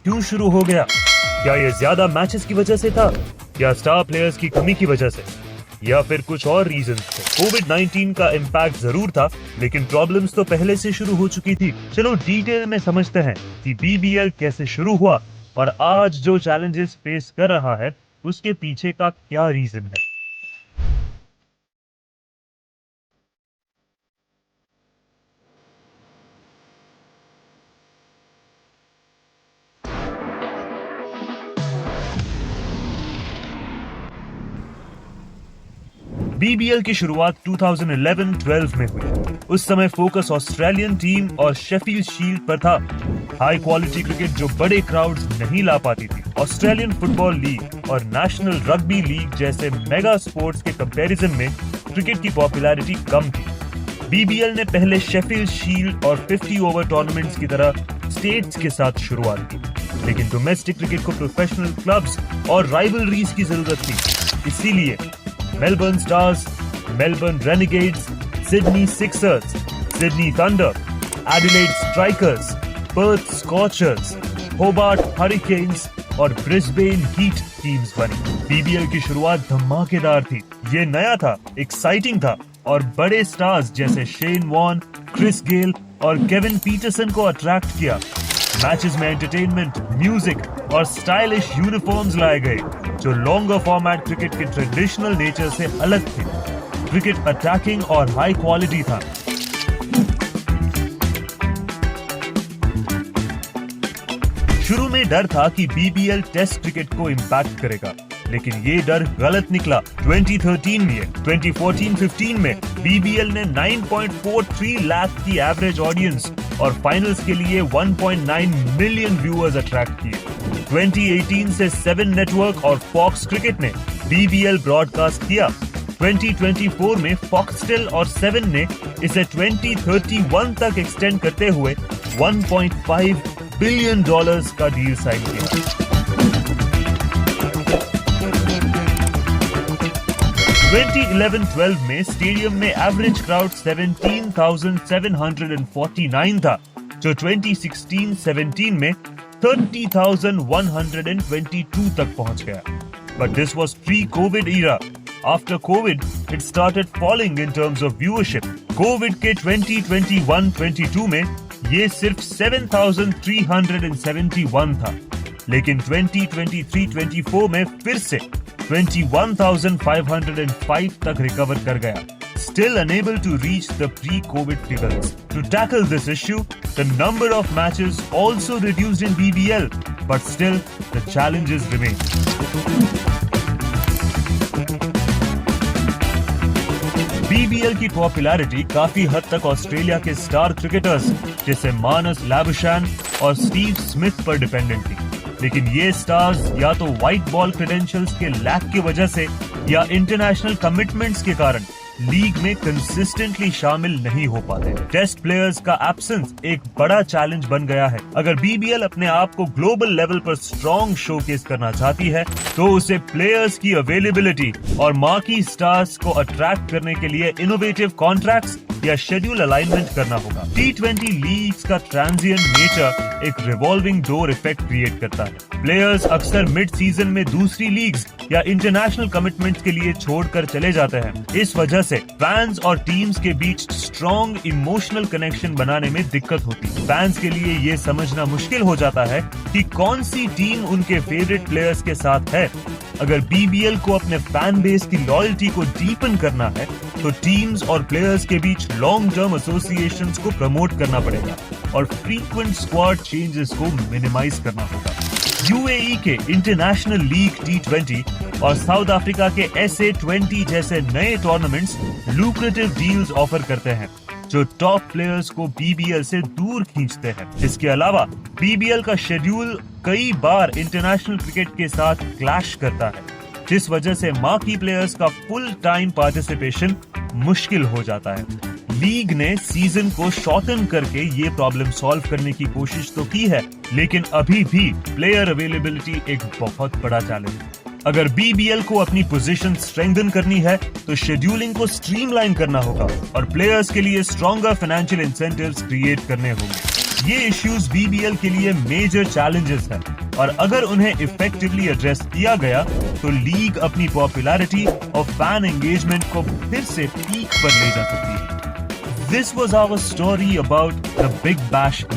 क्यों शुरू हो गया? क्या ये ज्यादा मैचेस की वजह से था, या स्टार प्लेयर्स की कमी की वजह से, या फिर कुछ और रीजंस थे? कोविड-19 का इम्पैक्ट जरूर था, लेकिन प्रॉब्लम्स तो पहले से शुरू हो चुकी थी। चलो डिटेल में समझते हैं कि बीबीएल कैसे शुरू हुआ और आज जो चैलेंजेस फेस कर रहा है उसके पीछे का क्या रीजन है। बीबीएल की शुरुआत 2011-12 में हुई। उस समय फोकस ऑस्ट्रेलियन टीम और शेफील्ड शील्ड पर था। हाई क्वालिटी क्रिकेट जो बड़े क्राउड्स नहीं ला पाती थी। ऑस्ट्रेलियन फुटबॉल लीग और नेशनल रग्बी लीग जैसे मेगा स्पोर्ट्स के कंपैरिजन में क्रिकेट की पॉपुलैरिटी कम थी। बीबीएल ने पहले शेफील्ड शील्ड और 50 ओवर टूर्नामेंट्स की तरह स्टेट्स के साथ शुरुआत की, लेकिन डोमेस्टिक क्रिकेट को प्रोफेशनल क्लब्स और राइवलरीज की जरूरत थी। इसीलिए Melbourne stars, Melbourne Renegades, Sydney Sixers, Sydney thunder, Adelaide strikers, Perth scorchers, Hobart hurricanes और ब्रिस्बेन हीट टीम्स बनी। बीबीएल की शुरुआत धमाकेदार थी। ये नया था, एक्साइटिंग था और बड़े स्टार्स जैसे शेन वॉर्न, क्रिस गेल और केविन पीटरसन को अट्रैक्ट किया। मैचेस में एंटरटेनमेंट, म्यूजिक और स्टाइलिश यूनिफॉर्म्स लाए गए जो लॉन्गर फॉर्मेट क्रिकेट के ट्रेडिशनल नेचर से अलग थे। क्रिकेट अटैकिंग और हाई क्वालिटी था। शुरू में डर था कि बीबीएल टेस्ट क्रिकेट को इम्पैक्ट करेगा, लेकिन ये डर गलत निकला। 2013 में 2014-15 में बीबीएल ने 9.43 लाख की एवरेज ऑडियंस और फाइनल्स के लिए 1.9 मिलियन व्यूअर्स अट्रैक्ट किए। 2018 से 7 नेटवर्क और फॉक्स क्रिकेट ने बीबीएल ब्रॉडकास्ट किया। 2024 में फॉक्सटेल और 7 ने इसे 2031 तक एक्सटेंड करते हुए $1.5 बिलियन का डील साइन किया। 2011-12 में स्टेडियम में एवरेज क्राउड 17,749 था, जो 2016-17 में 30,122 तक पहुंच गया। But this was pre-COVID era. After COVID, it started falling in terms of viewership. COVID के 2021-22 में ये सिर्फ 7,371 था, लेकिन 2023-24 में फिर से 21,505 तक रिकवर कर गया. Still unable to reach the pre-COVID figures. To tackle this issue, the number of matches also reduced in BBL, but still the challenges remain. BBL की पॉपुलैरिटी काफी हद तक ऑस्ट्रेलिया के स्टार क्रिकेटर्स जैसे मानस लाबुशैन और Steve Smith पर dependent थी, लेकिन ये स्टार्स या तो व्हाइट बॉल क्रेडेंशियल्स के लैक की वजह से या इंटरनेशनल कमिटमेंट्स के कारण लीग में कंसिस्टेंटली शामिल नहीं हो पाते। टेस्ट प्लेयर्स का एब्सेंस एक बड़ा चैलेंज बन गया है। अगर बीबीएल अपने आप को ग्लोबल लेवल पर स्ट्रॉन्ग शोकेस करना चाहती है, तो उसे प्लेयर्स की अवेलेबिलिटी और मार्की स्टार्स को अट्रैक्ट करने के लिए इनोवेटिव कॉन्ट्रैक्ट्स या शेड्यूल अलाइनमेंट करना होगा। T20 लीग्स का ट्रांजिएंट नेचर एक रिवॉल्विंग डोर इफेक्ट क्रिएट करता है। प्लेयर्स अक्सर मिड सीजन में दूसरी लीग्स या इंटरनेशनल कमिटमेंट्स के लिए छोड़कर चले जाते हैं। इस वजह से फैंस और टीम्स के बीच स्ट्रॉन्ग इमोशनल कनेक्शन बनाने में दिक्कत होती है। फैंस के लिए ये समझना मुश्किल हो जाता है कि कौन सी टीम उनके फेवरेट प्लेयर्स के साथ है। अगर बीबीएल को अपने फैन बेस की लॉयल्टी को डीपन करना है, तो टीम्स और प्लेयर्स के बीच लॉन्ग टर्म एसोसिएशंस को प्रमोट करना पड़ेगा और फ्रीक्वेंट स्क्वाड चेंजेस को मिनिमाइज करना होगा। यूएई के इंटरनेशनल लीग T20 और साउथ अफ्रीका के SA20 जैसे नए टूर्नामेंट्स लुक्रेटिव डील्स ऑफर करते हैं, जो टॉप प्लेयर्स को बीबीएल से दूर खींचते हैं। इसके अलावा बीबीएल का शेड्यूल कई बार इंटरनेशनल क्रिकेट के साथ क्लैश करता है, जिस वजह से मार्की प्लेयर्स का फुल टाइम पार्टिसिपेशन मुश्किल हो जाता है। लीग ने सीजन को शॉर्टन करके ये प्रॉब्लम सॉल्व करने की कोशिश तो की है, लेकिन अभी भी प्लेयर अवेलेबिलिटी एक बहुत बड़ा चैलेंज है। अगर बीबीएल को अपनी पोजीशन स्ट्रेंथन करनी है, तो शेड्यूलिंग को स्ट्रीमलाइन करना होगा और प्लेयर्स के लिए स्ट्रॉन्गर फाइनेंशियल इंसेंटिव्स क्रिएट करने होंगे। ये इश्यूज बीबीएल के लिए मेजर चैलेंजेस हैं और अगर उन्हें इफेक्टिवली एड्रेस किया गया तो लीग अपनी पॉपुलैरिटी और फैन एंगेजमेंट को फिर से पीक पर ले जा सकती है। This was our story about the Big Bash